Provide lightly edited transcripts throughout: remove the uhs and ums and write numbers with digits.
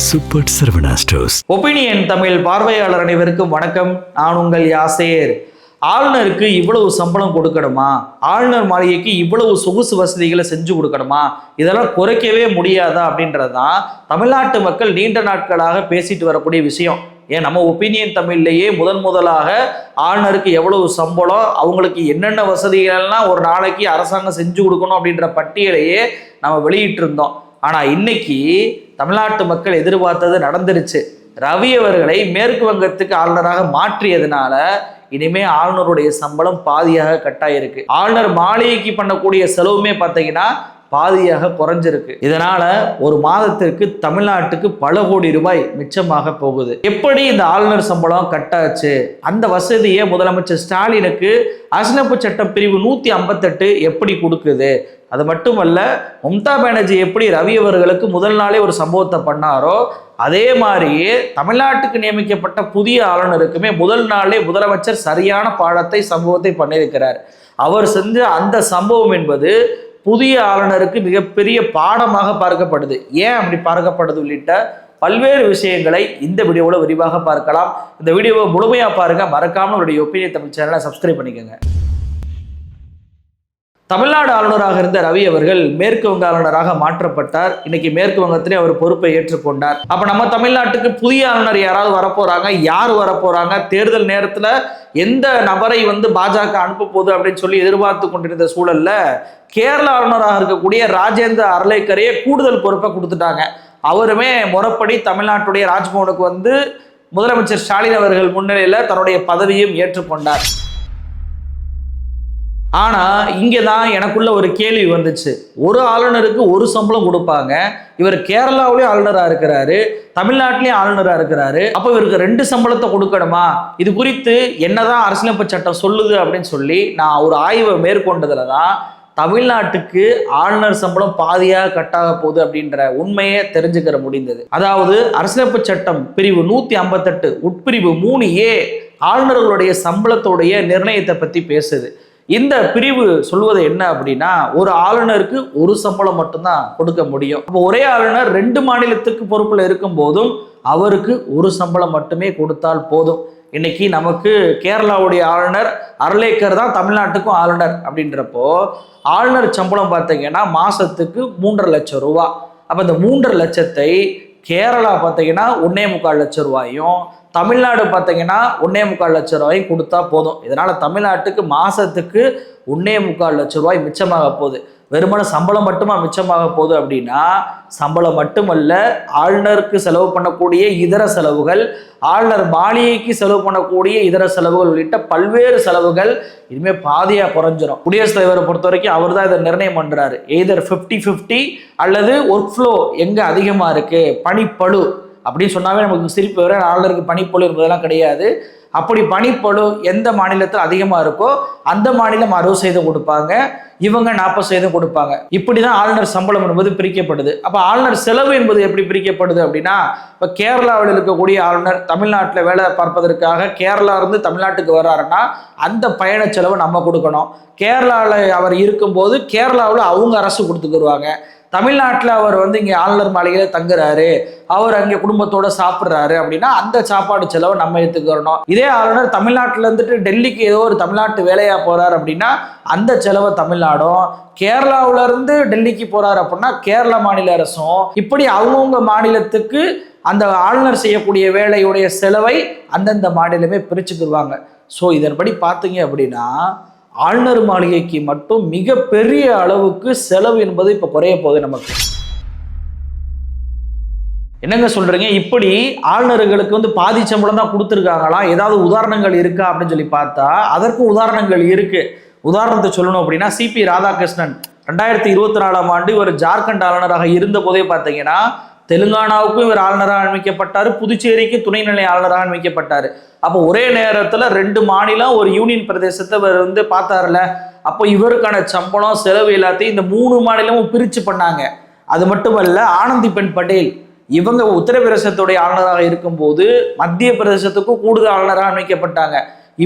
Super Saravana stores. Opinion Tamil பார்வையாளர் அனைவருக்கும் வணக்கம். நான் உங்கள் யாசேர். ஆளுநருக்கு இவ்வளவு சம்பளம் கொடுக்கணுமா? ஆளுநர் மாளிகைக்கு இவ்வளவு சொகுசு வசதிகளை செஞ்சு கொடுக்கணுமா? இதெல்லாம் குறைக்கவே முடியாதா அப்படின்றதான் தமிழ்நாட்டு மக்கள் நீண்ட நாட்களாக பேசிட்டு வரக்கூடிய விஷயம். ஏன் நம்ம ஒப்பீனியன் தமிழ்லேயே முதலாக ஆளுநருக்கு எவ்வளவு சம்பளம், அவங்களுக்கு என்னென்ன வசதிகள்லாம் ஒரு நாளைக்கு அரசாங்கம் செஞ்சு கொடுக்கணும் அப்படின்ற பட்டியலையே நம்ம வெளியிட்டு இருந்தோம். ஆனால் இன்னைக்கு தமிழ்நாட்டு மக்கள் எதிர்பார்த்தது நடந்துருச்சு. ரவி அவர்களை மேற்கு வங்கத்துக்கு ஆளுநராக மாற்றியதுனால இனிமே ஆளுநருடைய சம்பளம் பாதியாக கட்டாயிருக்கு. ஆளுநர் மாளிகைக்கு பண்ணக்கூடிய செலவுமே பார்த்தீங்கன்னா பாதியாக குறைஞ்சிருக்கு. இதனால ஒரு மாதத்திற்கு தமிழ்நாட்டுக்கு பல கோடி ரூபாய் மிச்சமாக போகுது. எப்படி இந்த ஆளுநர் சம்பளம் கட்டாச்சு? அந்த வசதியை முதலமைச்சர் ஸ்டாலினுக்கு அரசியலமைப்பு சட்டம் பிரிவு 158 எப்படி கொடுக்குது? அது மட்டுமல்ல, மம்தா பானர்ஜி எப்படி ரவி அவர்களுக்கு முதல் நாளே ஒரு சம்பவத்தை பண்ணாரோ அதே மாதிரியே தமிழ்நாட்டுக்கு நியமிக்கப்பட்ட புதிய ஆளுநருக்குமே முதல் நாளே முதலமைச்சர் சரியான பாடத்தை சம்பவத்தை பண்ணியிருக்கிறார். அவர் செஞ்ச அந்த சம்பவம் என்பது புதிய ஆளுநருக்கு மிகப்பெரிய பாடமாக பார்க்கப்படுது. ஏன் அப்படி பார்க்கப்படுது உள்ளிட்ட பல்வேறு விஷயங்களை இந்த வீடியோவில் விரிவாக பார்க்கலாம். இந்த வீடியோவை முழுமையாக பாருங்க. மறக்காம உங்களுடைய ஒப்பீனியன் தமிழ் சேனலை சப்ஸ்கிரைப் பண்ணிக்கோங்க. தமிழ்நாடு ஆளுநராக இருந்த ரவி அவர்கள் மேற்கு வங்க ஆளுநராக மாற்றப்பட்டார். இன்னைக்கு மேற்கு வங்கத்திலே அவர் பொறுப்பை ஏற்றுக்கொண்டார். அப்ப நம்ம தமிழ்நாட்டுக்கு புதிய ஆளுநர் யாராவது வரப்போறாங்க, யார் வரப்போறாங்க, தேர்தல் நேரத்துல எந்த நபரை பாஜக அனுப்ப போகுது அப்படின்னு சொல்லி எதிர்பார்த்து கொண்டிருந்த சூழல்ல கேரள ஆளுநராக இருக்கக்கூடிய ராஜேந்திர அர்லேக்கரையே கூடுதல் பொறுப்பை கொடுத்துட்டாங்க. அவருமே முறைப்படி தமிழ்நாட்டுடைய ராஜ்பவனுக்கு முதலமைச்சர் ஸ்டாலின் அவர்கள் முன்னிலையில தன்னுடைய பதவியும் ஏற்றுக்கொண்டார். ஆனா இங்கதான் எனக்குள்ள ஒரு கேள்வி வந்துச்சு. ஒரு ஆளுநருக்கு ஒரு சம்பளம் கொடுப்பாங்க. இவர் கேரளாவிலேயும் ஆளுநரா இருக்கிறாரு, தமிழ்நாட்டிலேயும் ஆளுநரா இருக்கிறாரு. அப்ப இவருக்கு 2 சம்பளத்தை கொடுக்கணுமா? இது குறித்து என்னதான் அரசியலமைப்பு சட்டம் சொல்லுது அப்படின்னு சொல்லி நான் ஒரு ஆய்வை மேற்கொண்டதுலதான் தமிழ்நாட்டுக்கு ஆளுநர் சம்பளம் பாதியாக கட்டாக போகுது அப்படின்ற உண்மையை தெரிஞ்சுக்கிற முடிந்தது. அதாவது அரசியலமைப்பு சட்டம் பிரிவு 158 உட்பிரிவு 3A ஆளுநர்களுடைய சம்பளத்துடைய நிர்ணயத்தை பத்தி பேசுது. இந்த பிரிவு சொல்வது என்ன அப்படின்னா, ஒரு ஆளுநருக்கு ஒரு சம்பளம் மட்டும்தான் கொடுக்க முடியும். அப்போ ஒரே ஆளுநர் 2 மாநிலத்துக்கு பொறுப்புல இருக்கும் போதும் அவருக்கு ஒரு சம்பளம் மட்டுமே கொடுத்தால் போதும். இன்னைக்கு நமக்கு கேரளாவுடைய ஆளுநர் அர்லேக்கர் தான் தமிழ்நாட்டுக்கும் ஆளுநர் அப்படின்றப்போ ஆளுநர் சம்பளம் பார்த்தீங்கன்னா மாசத்துக்கு 3.5 லட்சம் ரூபா. அப்போ இந்த 3.5 லட்சத்தை கேரளா பார்த்தீங்கன்னா 1.25 லட்சம் ரூபாயும், தமிழ்நாடு பார்த்தீங்கன்னா 1.25 லட்சம் ரூபாயும் கொடுத்தா போதும். இதனால தமிழ்நாட்டுக்கு மாசத்துக்கு 1.25 லட்சம் ரூபாய் மிச்சமாக போகுது. வெறுமன சம்பளம் மட்டுமா மிச்சமாக போகுது அப்படின்னா, சம்பளம் மட்டுமல்ல, ஆளுநருக்கு செலவு பண்ணக்கூடிய இதர செலவுகள், ஆளுநர் மாளிகைக்கு செலவு பண்ணக்கூடிய இதர செலவுகள் உள்ளிட்ட பல்வேறு செலவுகள் இனிமே பாதியா குறைஞ்சிரும். குடியரசுத் தலைவரை பொறுத்த வரைக்கும் அவர் தான் இதை நிர்ணயம் பண்றாரு. எய்தர் 50-50 அல்லது ஒர்க் ஃப்ளோ எங்க அதிகமா இருக்கு, பணிப்பளு அப்படின்னு சொன்னாவே நமக்கு சிரிப்பு வர. ஆளுநருக்கு பணிப்பளு என்பதெல்லாம் கிடையாது. அப்படி பணிப்பளு எந்த மாநிலத்தில் அதிகமாக இருக்கோ அந்த மாநிலம் 60% கொடுப்பாங்க, இவங்க 40% கொடுப்பாங்க. இப்படிதான் ஆளுநர் சம்பளம் என்பது பிரிக்கப்படுது. அப்போ ஆளுநர் செலவு என்பது எப்படி பிரிக்கப்படுது அப்படின்னா, இப்போ கேரளாவில் இருக்கக்கூடிய ஆளுநர் தமிழ்நாட்டில் வேலை பார்ப்பதற்காக கேரளா இருந்து தமிழ்நாட்டுக்கு வர்றாருன்னா அந்த பயண செலவு நம்ம கொடுக்கணும். கேரளாவில் அவர் இருக்கும்போது கேரளாவில் அவங்க அரசு கொடுத்துக்கிடுவாங்க. தமிழ்நாட்டில் அவர் இங்கே ஆளுநர் மாளிகையில் தங்குறாரு, அவர் அங்கே குடும்பத்தோட சாப்பிட்றாரு அப்படின்னா அந்த சாப்பாடு செலவை நம்ம எடுத்துக்கிறோம். இதே ஆளுநர் தமிழ்நாட்டில் இருந்துட்டு டெல்லிக்கு ஏதோ ஒரு தமிழ்நாட்டு வேலையா போறாரு அப்படின்னா அந்த செலவை தமிழ்நாடும், கேரளாவில இருந்து டெல்லிக்கு போறாரு அப்படின்னா கேரள மாநில அரசும், இப்படி அவங்கவுங்க மாநிலத்துக்கு அந்த ஆளுநர் செய்யக்கூடிய வேலையுடைய செலவை அந்தந்த மாநிலமே பிரிச்சுக்கிடுவாங்க. ஸோ இதன்படி பார்த்தீங்க அப்படின்னா ஆளுநர் மாளிகைக்கு மட்டும் மிகப்பெரிய அளவுக்கு செலவு என்பது இப்ப குறைய போகுது. நமக்கு என்னங்க சொல்றீங்க? இப்படி ஆளுநர்களுக்கு பாதி சம்பளம் தான் கொடுத்துருக்காங்களா? ஏதாவது உதாரணங்கள் இருக்கா அப்படின்னு சொல்லி பார்த்தா அதற்கும் உதாரணங்கள் இருக்கு. உதாரணத்தை சொல்லணும் அப்படின்னா, சிபி ராதாகிருஷ்ணன் 2024ஆம் ஆண்டு இவர் ஜார்க்கண்ட் ஆளுநராக இருந்த போதே பார்த்தீங்கன்னா தெலுங்கானாவுக்கும் இவர் ஆளுநராக நியமிக்கப்பட்டார், புதுச்சேரிக்கு துணைநிலை ஆளுநராக நியமிக்கப்பட்டார். அப்போ ஒரே நேரத்தில் 2 மாநிலம் ஒரு யூனியன் பிரதேசத்தை இவர் பார்த்தாருல. அப்போ இவருக்கான சம்பளம் செலவு எல்லாத்தையும் இந்த 3 மாநிலமும் பிரித்து பண்ணாங்க. அது மட்டுமல்ல, ஆனந்திபென் பட்டேல் இவங்க உத்தரப்பிரதேசத்துடைய ஆளுநராக இருக்கும்போது மத்திய பிரதேசத்துக்கும் கூடுதல் ஆளுநராக நியமிக்கப்பட்டாங்க.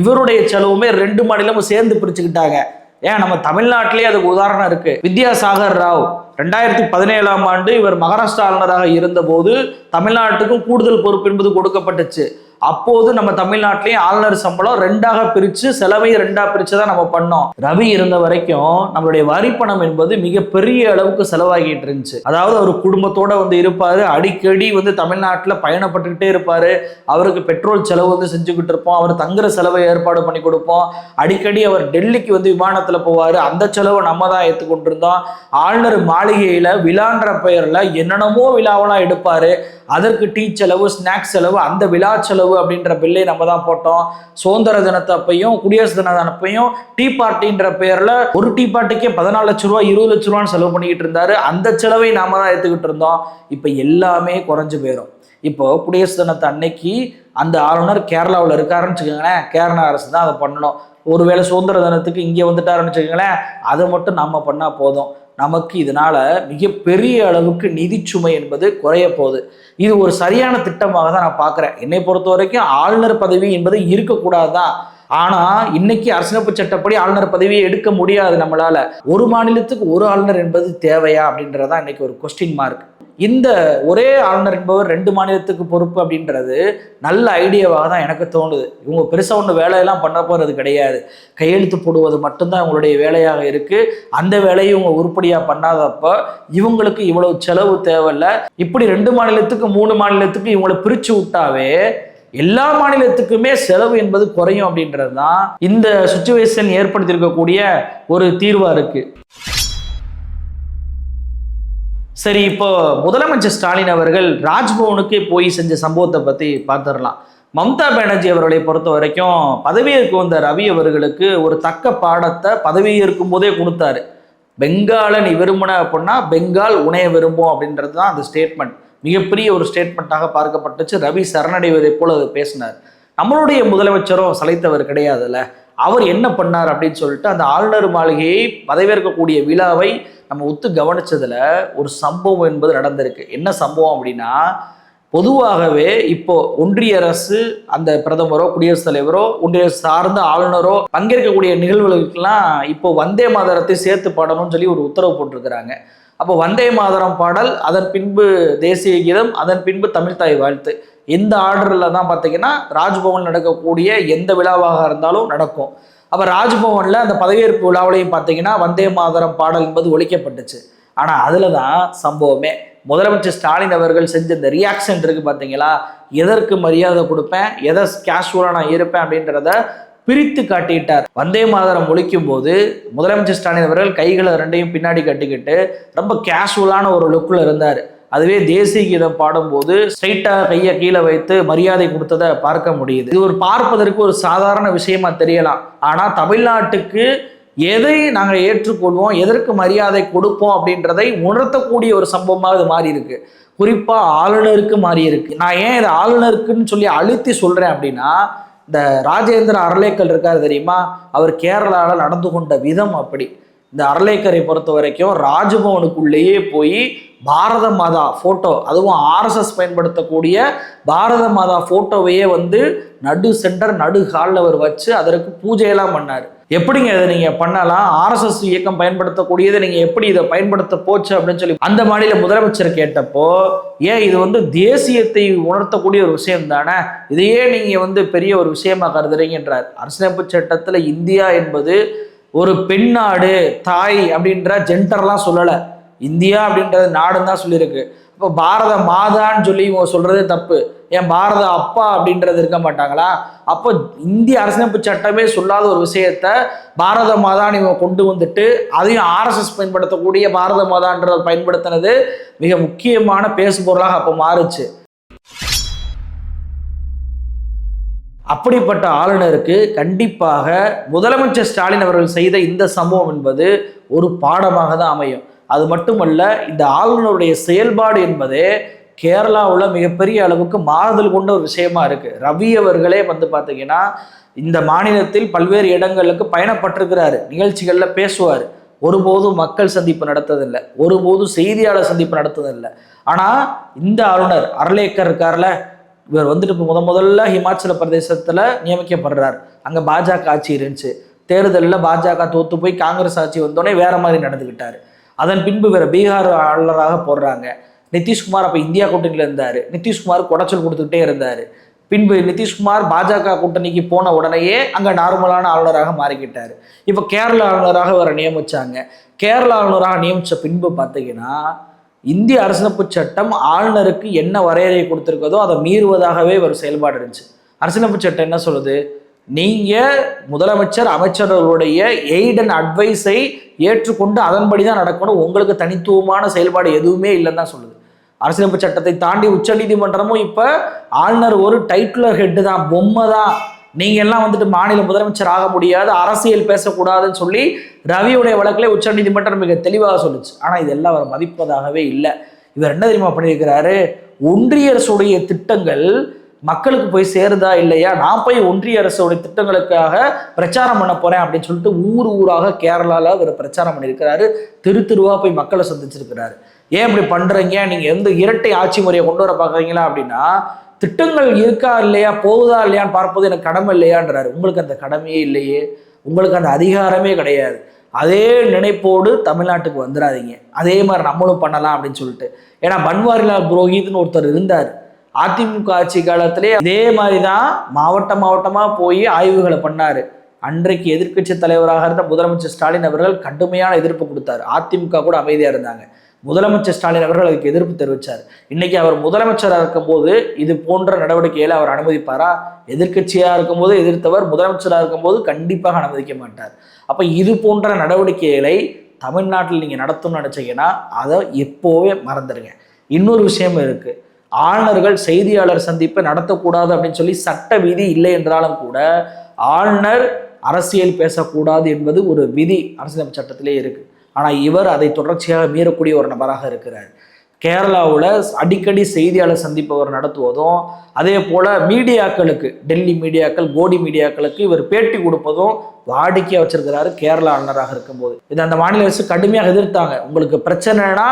இவருடைய செலவுமே 2 மாநிலமும் சேர்ந்து பிரிச்சுக்கிட்டாங்க. ஏன் நம்ம தமிழ்நாட்டிலேயே அதுக்கு உதாரணம் இருக்கு. வித்யாசாகர் ராவ் 2017ஆம் ஆண்டு இவர் மகாராஷ்டிரா ஆளுநராக இருந்தபோது தமிழ்நாட்டுக்கும் கூடுதல் பொறுப்பு என்பது கொடுக்கப்பட்டுச்சு. அப்போது நம்ம தமிழ்நாட்டிலேயே ஆளுநர் சம்பளம் 2ஆக பிரிச்சு செலவை 2ஆ பிரிச்சு தான் நம்ம பண்ணோம். ரவி இருந்த வரைக்கும் நம்மளுடைய வரி பணம் என்பது மிகப்பெரிய அளவுக்கு செலவாகிட்டு இருந்துச்சு. அதாவது அவர் குடும்பத்தோட வந்து இருப்பாரு, அடிக்கடி வந்து தமிழ்நாட்டில் பயணப்பட்டுக்கிட்டே இருப்பாரு. அவருக்கு பெட்ரோல் செலவு வந்து செஞ்சுக்கிட்டு இருப்போம், அவர் தங்குற செலவை ஏற்பாடு பண்ணி கொடுப்போம். அடிக்கடி அவர் டெல்லிக்கு வந்து விமானத்துல போவாரு, அந்த செலவை நம்ம தான் ஏற்றுக்கொண்டு இருந்தோம். ஆளுநர் மாளிகையில விழான்ற பெயர்ல என்னென்னமோ விழாவெல்லாம் எடுப்பாரு, அதற்கு டீ செலவு, ஸ்நாக்ஸ் செலவு, அந்த விழா செலவு அப்படின்ற பில்லை நம்ம தான் போட்டோம். சுதந்திர தினத்தப்பையும் குடியரசு தின அப்பையும் டீ பார்ட்டின்ற பெயர்ல ஒரு டீ பார்ட்டிக்கே 14 லட்சம் ரூபாய் 20 லட்சம் ரூபான்னு செலவு பண்ணிக்கிட்டு இருந்தாரு. அந்த செலவை நாம தான் எடுத்துக்கிட்டு இருந்தோம். இப்ப எல்லாமே குறைஞ்சு போயிடும். இப்போ குடியரசு தினத்தை அன்னைக்கு அந்த ஆளுநர் கேரளாவில் இருக்காருன்னு வச்சுக்கோங்களேன், கேரளா அரசு தான் அதை பண்ணணும். ஒருவேளை சுதந்திர தினத்துக்கு இங்கே வந்துட்டாருன்னு வச்சுக்கோங்களேன், அதை மட்டும் நம்ம பண்ணா போதும். நமக்கு இதனால மிகப்பெரிய அளவுக்கு நிதி சுமை என்பது குறைய போகுது. இது ஒரு சரியான திட்டமாக தான் நான் பார்க்குறேன். என்னை பொறுத்த வரைக்கும் ஆளுநர் பதவி என்பது இருக்கக்கூடாதுதான். ஆனா இன்னைக்கு அரசியலமைப்பு சட்டப்படி ஆளுநர் பதவியை எடுக்க முடியாது நம்மளால. ஒரு மாநிலத்துக்கு ஒரு ஆளுநர் என்பது தேவையா அப்படின்றதான் இன்னைக்கு ஒரு கொஸ்டின் மார்க். இந்த ஒரே ஆளுநர் என்பவர் 2 மாநிலத்துக்கு பொறுப்பு அப்படின்றது நல்ல ஐடியாவாக தான் எனக்கு தோணுது. இவங்க பெருசாக ஒன்று வேலையெல்லாம் பண்ண போகிறது கிடையாது. கையெழுத்து போடுவது மட்டும்தான் இவங்களுடைய வேலையாக இருக்கு. அந்த வேலையை இவங்க உருப்படியாக பண்ணாதப்ப இவங்களுக்கு இவ்வளவு செலவு தேவையில்லை. இப்படி 2 மாநிலத்துக்கு 3 மாநிலத்துக்கு இவங்களை பிரிச்சு விட்டாவே எல்லா மாநிலத்துக்குமே செலவு என்பது குறையும் அப்படின்றது தான் இந்த சுச்சுவேஷன் ஏற்படுத்தியிருக்கக்கூடிய ஒரு தீர்வா இருக்கு. சரி, இப்போ முதலமைச்சர் ஸ்டாலின் அவர்கள் ராஜ்பவனுக்கே போய் செஞ்ச சம்பவத்தை பத்தி பார்த்துடலாம். மம்தா பானர்ஜி அவர்களை பொறுத்த வரைக்கும் பதவியேற்க வந்த ரவி அவர்களுக்கு ஒரு தக்க பாடத்தை பதவியேற்கும் போதே கொடுத்தாரு. பெங்காலை நீ விரும்பின அப்படின்னா பெங்கால் உணைய விரும்பும் அப்படின்றது தான் அந்த ஸ்டேட்மெண்ட். மிகப்பெரிய ஒரு ஸ்டேட்மெண்ட்டாக பார்க்கப்பட்டுச்சு. ரவி சரணடைவதை போல அது பேசினார். நம்மளுடைய முதலமைச்சரும் சளைத்தவர் கிடையாதுல்ல. அவர் என்ன பண்ணார் அப்படின்னு சொல்லிட்டு அந்த ஆளுநர் மாளிகையை பதவியேற்கக்கூடிய விழாவை நம்ம ஒத்து கவனிச்சதுல ஒரு சம்பவம் என்பது நடந்திருக்கு. என்ன சம்பவம் அப்படின்னா, பொதுவாகவே இப்போ ஒன்றிய அரசு அந்த பிரதமரோ குடியரசுத் தலைவரோ ஒன்றிய சார்ந்த ஆளுநரோ பங்கேற்கக்கூடிய நிகழ்வுகளுக்கெல்லாம் இப்போ வந்தே மாதரத்தை சேர்த்து பாடணும்னு சொல்லி ஒரு உத்தரவு போட்டிருக்கிறாங்க. அப்போ வந்தே மாதரம் பாடல், அதன் பின்பு தேசிய கீதம், அதன் பின்பு தமிழ்தாய் வாழ்த்து, இந்த ஆர்டரில் தான் பார்த்தீங்கன்னா ராஜ்பவன் நடக்கக்கூடிய எந்த விழாவாக இருந்தாலும் நடக்கும். அப்போ ராஜ்பவனில் அந்த பதவியேற்பு விழாவிலையும் பார்த்தீங்கன்னா வந்தே மாதரம் பாடல் என்பது ஒழிக்கப்பட்டுச்சு. ஆனால் அதில் தான் சம்பவமே. முதலமைச்சர் ஸ்டாலின் அவர்கள் செஞ்ச இந்த ரியாக்ஷன் இருக்குது பார்த்தீங்களா, எதற்கு மரியாதை கொடுப்பேன், எதை கேஷுவலாக நான் இருப்பேன் அப்படின்றத பிரித்து காட்டிட்டார். வந்தே மாதரம் ஒழிக்கும் போது முதலமைச்சர் ஸ்டாலின் அவர்கள் கைகளை 2ஐயும் பின்னாடி கட்டிக்கிட்டு ரொம்ப கேஷுவலான ஒரு லுக்கில் இருந்தார். அதுவே தேசிய கீதம் பாடும்போது ஸ்ட்ரைட்டாக கையை கீழே வைத்து மரியாதை கொடுத்ததை பார்க்க முடியுது. இது ஒரு பார்ப்பதற்கு ஒரு சாதாரண விஷயமா தெரியலாம். ஆனால் தமிழ்நாட்டுக்கு எதை நாங்கள் ஏற்றுக்கொள்வோம், எதற்கு மரியாதை கொடுப்போம் அப்படின்றதை உணர்த்தக்கூடிய ஒரு சம்பவமாக இது மாறி இருக்கு. குறிப்பாக ஆளுநருக்கு மாறி இருக்கு. நான் ஏன் இதை ஆளுநருக்குன்னு சொல்லி அழுத்தி சொல்றேன் அப்படின்னா, இந்த ராஜேந்திர அர்லேக்கர் இருக்காரு தெரியுமா, அவர் கேரளாவில் நடந்து கொண்ட விதம் அப்படி. இந்த அர்லேக்கரை பொறுத்த வரைக்கும் ராஜ்பவனுக்குள்ளேயே போய் பாரத மாதா போட்டோ, அதுவும் ஆர்எஸ்எஸ் பயன்படுத்தக்கூடிய பாரத மாதா போட்டோவையே வந்து நடு சென்டர் நடு ஹாலில் அவர் வச்சு அதற்கு பூஜையெல்லாம் பண்ணார். எப்படிங்க இதை நீங்க பண்ணலாம், ஆர்எஸ்எஸ் இயக்கம் பயன்படுத்தக்கூடியதை நீங்க எப்படி இதை பயன்படுத்த போச்சு அப்படின்னு சொல்லி அந்த மாநில முதலமைச்சர் கேட்டப்போ, ஏன் இது வந்து தேசியத்தை உணர்த்தக்கூடிய ஒரு விஷயம் தானே, இதையே நீங்க வந்து பெரிய ஒரு விஷயமா கருதுறீங்கன்றார். அரசியலமைப்பு சட்டத்துல இந்தியா என்பது ஒரு பெண் நாடு, தாய் அப்படின்ற ஜெண்டர்லாம் சொல்லலை, இந்தியா அப்படின்றது நாடுன்னு தான் சொல்லியிருக்கு. இப்போ பாரத மாதான்னு சொல்லி இவங்க சொல்றதே தப்பு. ஏன் பாரத அப்பா அப்படின்றது இருக்க மாட்டாங்களா? அப்போ இந்திய அரசியலமைப்பு சட்டமே சொல்லாத ஒரு விஷயத்த பாரத மாதான்னு இவங்க கொண்டு வந்துட்டு அதையும் ஆர்எஸ்எஸ் பயன்படுத்தக்கூடிய பாரத மாதான்றதை பயன்படுத்தினது மிக முக்கியமான பேசு பொருளாக அப்போ மாறுச்சு. அப்படிப்பட்ட ஆளுநருக்கு கண்டிப்பாக முதலமைச்சர் ஸ்டாலின் அவர்கள் செய்த இந்த சம்பவம் என்பது ஒரு பாடமாக தான் அமையும். அது மட்டுமல்ல, இந்த ஆளுநருடைய செயல்பாடு என்பதே கேரளாவில் மிகப்பெரிய அளவுக்கு மாறுதல் கொண்ட ஒரு விஷயமா இருக்கு. ரவி அவர்களே வந்து பார்த்தீங்கன்னா இந்த மாநிலத்தில் பல்வேறு இடங்களுக்கு பயணப்பட்டிருக்கிறாரு, நிகழ்ச்சிகள்ல பேசுவார். ஒருபோதும் மக்கள் சந்திப்பு நடத்ததில்லை, ஒருபோதும் செய்தியாளர் சந்திப்பு நடத்ததில்லை. ஆனா இந்த ஆளுநர் அர்லேக்கர் இருக்கார்ல, இவர் வந்துட்டு இப்போ முதல்ல ஹிமாச்சல பிரதேசத்துல நியமிக்கப்படுறார். அங்க பாஜக ஆட்சி இருந்துச்சு. தேர்தலில் பாஜக தோத்து போய் காங்கிரஸ் ஆட்சி வந்தோடனே வேற மாதிரி நடந்துக்கிட்டாரு. அதன் பின்பு வேற பீகார் ஆளுநராக போடுறாங்க. நிதிஷ்குமார் அப்போ இந்தியா கூட்டணியில் இருந்தார். நிதிஷ்குமார் குடைச்சல் கொடுத்துக்கிட்டே இருந்தார். பின்பு நிதிஷ்குமார் பாஜக கூட்டணிக்கு போன உடனேயே அங்கே நார்மலான ஆளுநராக மாறிக்கிட்டார். இப்போ கேரள ஆளுநராக வர நியமிச்சாங்க. கேரள ஆளுநராக நியமித்த பின்பு பார்த்தீங்கன்னா இந்திய அரசியலமைப்பு சட்டம் ஆளுநருக்கு என்ன வரையறை கொடுத்துருக்கதோ அதை மீறுவதாகவே ஒரு செயல்பாடு இருந்துச்சு. அரசியலமைப்பு சட்டம் என்ன சொல்லுது? நீங்கள் முதலமைச்சர் அமைச்சர்களுடைய எய்ட் அண்ட் அட்வைஸை ஏற்றுக்கொண்டு அதன்படி தான் நடக்கணும். உங்களுக்கு தனித்துவமான செயல்பாடு எதுவுமே இல்லைன்னு தான் சொல்லுது. அரசியலமைப்பு சட்டத்தை தாண்டி உச்ச நீதிமன்றமும் இப்போ ஆளுநர் ஒரு டைட்டில் ஹெட்டு தான், பொம்மை தான், நீங்க எல்லாம் வந்துட்டு மாநில முதலமைச்சர் ஆக முடியாது, அரசியல் பேசக்கூடாதுன்னு சொல்லி ரவியுடைய வழக்கிலே உச்ச நீதிமன்றம் மிக தெளிவாக சொல்லுச்சு. ஆனா இதெல்லாம் அவர் மதிப்பதாகவே இல்லை. இவர் என்ன தெரியுமா பண்ணியிருக்கிறாரு? ஒன்றிய அரசுடைய திட்டங்கள் மக்களுக்கு போய் சேருதா இல்லையா, நான் போய் ஒன்றிய அரசுடைய திட்டங்களுக்காக பிரச்சாரம் பண்ண போறேன் அப்படின்னு சொல்லிட்டு ஊர் ஊராக கேரளால அவர் பிரச்சாரம் பண்ணியிருக்கிறாரு. தெருவா போய் மக்களை சந்திச்சிருக்கிறாரு. ஏன் இப்படி பண்றீங்க, நீங்க எந்த இரட்டை ஆட்சி முறையை கொண்டு வர பாக்குறீங்களா அப்படின்னா, திட்டங்கள் இருக்கா இல்லையா, போகுதா இல்லையான்னு பார்ப்பது எனக்கு கடமை இல்லையான்றாரு. உங்களுக்கு அந்த கடமையே இல்லையே, உங்களுக்கு அந்த அதிகாரமே கிடையாது. அதே நினைப்போடு தமிழ்நாட்டுக்கு வந்துடாதீங்க. அதே மாதிரி நம்மளும் பண்ணலாம் அப்படின்னு சொல்லிட்டு. ஏன்னா பன்வாரிலால் புரோஹித்னு ஒருத்தர் இருந்தார். அதிமுக ஆட்சி காலத்திலே இதே மாதிரி தான் மாவட்டமா போய் ஆய்வுகளை பண்ணாரு. அன்றைக்கு எதிர்க்கட்சி தலைவராக இருந்த முதலமைச்சர் ஸ்டாலின் அவர்கள் கடுமையான எதிர்ப்பு கொடுத்தாரு. அதிமுக கூட அமைதியா இருந்தாங்க. முதலமைச்சர் ஸ்டாலின் அவர்கள் அதுக்கு எதிர்ப்பு தெரிவித்தார். இன்னைக்கு அவர் முதலமைச்சராக இருக்கும்போது இது போன்ற நடவடிக்கைகளை அவர் அனுமதிப்பாரா? எதிர்க்கட்சியாக இருக்கும்போது எதிர்த்தவர் முதலமைச்சராக இருக்கும்போது கண்டிப்பாக அனுமதிக்க மாட்டார். அப்போ இது போன்ற நடவடிக்கைகளை தமிழ்நாட்டில் நீங்கள் நடத்தணும்னு நினச்சிங்கன்னா அதை எப்போவே மறந்துடுங்க. இன்னொரு விஷயம் இருக்கு, ஆளுநர்கள் செய்தியாளர் சந்திப்பை நடத்தக்கூடாது அப்படின்னு சொல்லி சட்ட விதி இல்லை என்றாலும் கூட ஆளுநர் அரசியல் பேசக்கூடாது என்பது ஒரு விதி அரசியலமைப்பு சட்டத்திலே இருக்கு. ஆனால் இவர் அதை தொடர்ச்சியாக மீறக்கூடிய ஒரு நபராக இருக்கிறார். கேரளாவில் அடிக்கடி செய்தியாளர் சந்திப்பவர் நடத்துவதும், அதே போல் மீடியாக்களுக்கு, டெல்லி மீடியாக்கள், கோடி மீடியாக்களுக்கு இவர் பேட்டி கொடுப்பதும் வாடிக்கையாக வச்சிருக்கிறாரு கேரளா ஆளுநராக இருக்கும்போது. இதை அந்த மாநில அரசு கடுமையாக எதிர்த்தாங்க. உங்களுக்கு பிரச்சனைனா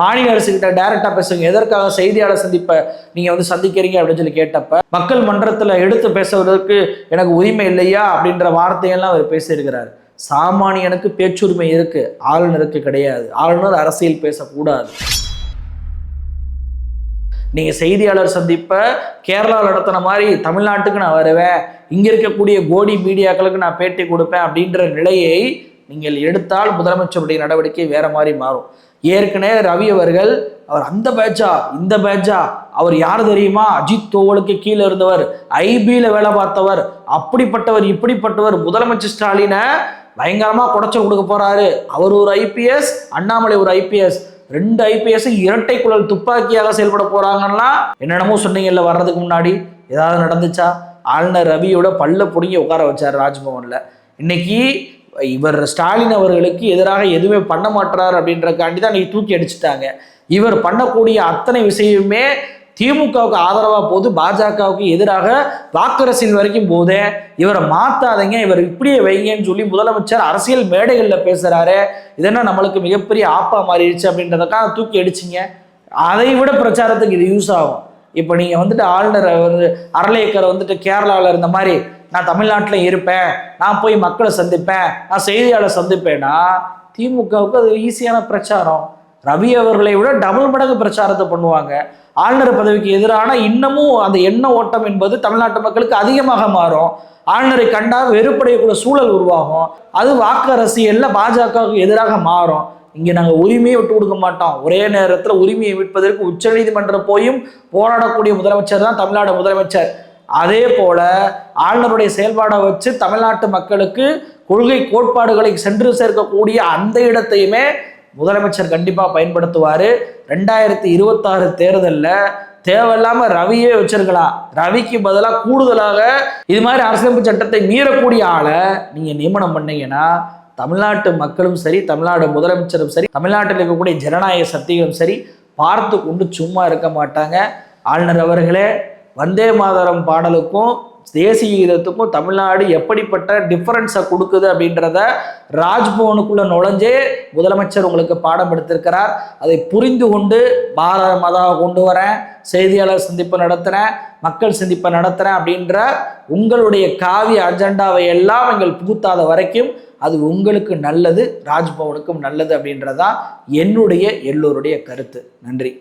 மாநில அரசு கிட்ட டைரக்டா பேசுங்க, எதற்காக செய்தியாளர் சந்திப்பை நீங்க சந்திக்கிறீங்க அப்படின்னு சொல்லி கேட்டப்ப மக்கள் மன்றத்தில் எடுத்து பேசுவதற்கு எனக்கு உரிமை இல்லையா அப்படின்ற வார்த்தையெல்லாம் அவர் பேசியிருக்கிறார். சாமானியனுக்கு பேச்சுரிமை இருக்கு, ஆளுநருக்கு கிடையாது. ஆளுநர் அரசியல் பேசக்கூடாது. நீங்க செய்தியாளர் சந்திப்பை கேரளாவில் நடத்தின மாதிரி தமிழ்நாட்டுக்கு நான் வருவேன், இங்க இருக்கக்கூடிய கோடி மீடியாக்களுக்கு நான் பேட்டி கொடுப்பேன் அப்படின்ற நிலையை நீங்கள் எடுத்தால் முதலமைச்சருடைய நடவடிக்கை வேற மாதிரி மாறும். ஏற்கனவே ரவி அவர்கள் அவர் அந்த பேட்சா இந்த பேட்சா, அவர் யார் தெரியுமா, அஜித் தோவலுக்கு கீழே இருந்தவர், ஐபியில் வேலை பார்த்தவர், அப்படிப்பட்டவர் இப்படிப்பட்டவர், முதலமைச்சர் ஸ்டாலினை பயங்கரமா குடைச்சல் கொடுக்க போறாரு, அவர் ஒரு ஐபிஎஸ், அண்ணாமலை ஒரு ஐபிஎஸ், ரெண்டு ஐபிஎஸ் இரட்டை குழல் துப்பாக்கியாக செயல்பட போறாங்கன்னா என்னென்னமோ சொன்னீங்கல்ல வர்றதுக்கு முன்னாடி. ஏதாவது நடந்துச்சா? ஆளுநர் ரவியோட பல்ல புடுங்கி உட்கார வச்சார் ராஜ்பவன்ல. இன்னைக்கு இவர் ஸ்டாலின் அவர்களுக்கு எதிராக எதுவுமே பண்ண மாட்டார் அப்படின்றக்காண்டி தான் இன்னைக்கு தூக்கி அடிச்சுட்டாங்க. இவர் பண்ணக்கூடிய அத்தனை விஷயமே திமுகவுக்கு ஆதரவா போது, பாஜகவுக்கு எதிராக வாக்கரசியல் வரைக்கும் போதே. இவரை மாத்தாதீங்க, இவர் இப்படியே வைங்கன்னு சொல்லி முதலமைச்சர் அரசியல் மேடைகளில் பேசுறாரு. இதென்ன நம்மளுக்கு மிகப்பெரிய ஆப்பா மாறிடுச்சு அப்படின்றதுக்காக தூக்கி அடிச்சிங்க. அதை விட பிரச்சாரத்துக்கு இது யூஸ் ஆகும். இப்போ நீங்க ஆளுநர் அரலேக்கர் கேரளாவில் இருந்த மாதிரி நான் தமிழ்நாட்டில் இருப்பேன், நான் போய் மக்களை சந்திப்பேன், நான் செய்தியாளர் சந்திப்பேன்னா திமுகவுக்கு அது ஈஸியான பிரச்சாரம். ரவி அவர்களை விட டபுள் மடங்கு பிரச்சாரத்தை பண்ணுவாங்க. ஆளுநர் பதவிக்கு எதிரான இன்னமும் அந்த எண்ண ஓட்டம் என்பது தமிழ்நாட்டு மக்களுக்கு அதிகமாக மாறும். ஆளுநரை கண்டா வெறுப்படையக்கூடிய சூழல் உருவாகும். அது வாக்கு அரசியல்ல பாஜகவுக்கு எதிராக மாறும். இங்க நாங்க உரிமையை விட்டு கொடுக்க மாட்டோம். ஒரே நேரத்துல உரிமையை மீட்பதற்கு உச்ச நீதிமன்றம் போயும் போராடக்கூடிய முதலமைச்சர் தான் தமிழ்நாடு முதலமைச்சர். அதே போல ஆளுநருடைய செயல்பாடை வச்சு தமிழ்நாட்டு மக்களுக்கு கொள்கை கோட்பாடுகளை சென்று சேர்க்கக்கூடிய அந்த இடத்தையுமே முதலமைச்சர் கண்டிப்பா பயன்படுத்துவாரு. 2026 தேர்தலில் தேவையில்லாம ரவியே வச்சிருக்கலாம். ரவிக்கு பதிலாக கூடுதலாக இது மாதிரி அரசியலமைப்பு சட்டத்தை மீறக்கூடிய ஆளை நீங்க நியமனம் பண்ணீங்கன்னா தமிழ்நாட்டு மக்களும் சரி, தமிழ்நாடு முதலமைச்சரும் சரி, தமிழ்நாட்டில் இருக்கக்கூடிய ஜனநாயக சக்திகளும் சரி பார்த்து கொண்டு சும்மா இருக்க மாட்டாங்க. ஆளுநர் அவர்களே, வந்தே மாதரம் பாடலுக்கும் தேசிய கீதத்துக்கும் தமிழ்நாடு எப்படிப்பட்ட டிஃபரன்ஸை கொடுக்குது அப்படின்றத ராஜ்பவனுக்குள்ள நுழைஞ்சே முதலமைச்சர் உங்களுக்கு பாடம் எடுத்திருக்கிறார். அதை புரிந்து கொண்டு பாரத மாதாவை கொண்டு வரேன், செய்தியாளர் சந்திப்பு நடத்துகிறேன், மக்கள் சந்திப்பை நடத்துகிறேன் அப்படின்ற உங்களுடைய காவிய அஜெண்டாவை எல்லாம் எங்கள் புகுத்தாத வரைக்கும் அது உங்களுக்கு நல்லது, ராஜ்பவனுக்கும் நல்லது அப்படின்றதான் என்னுடைய எல்லோருடைய கருத்து. நன்றி.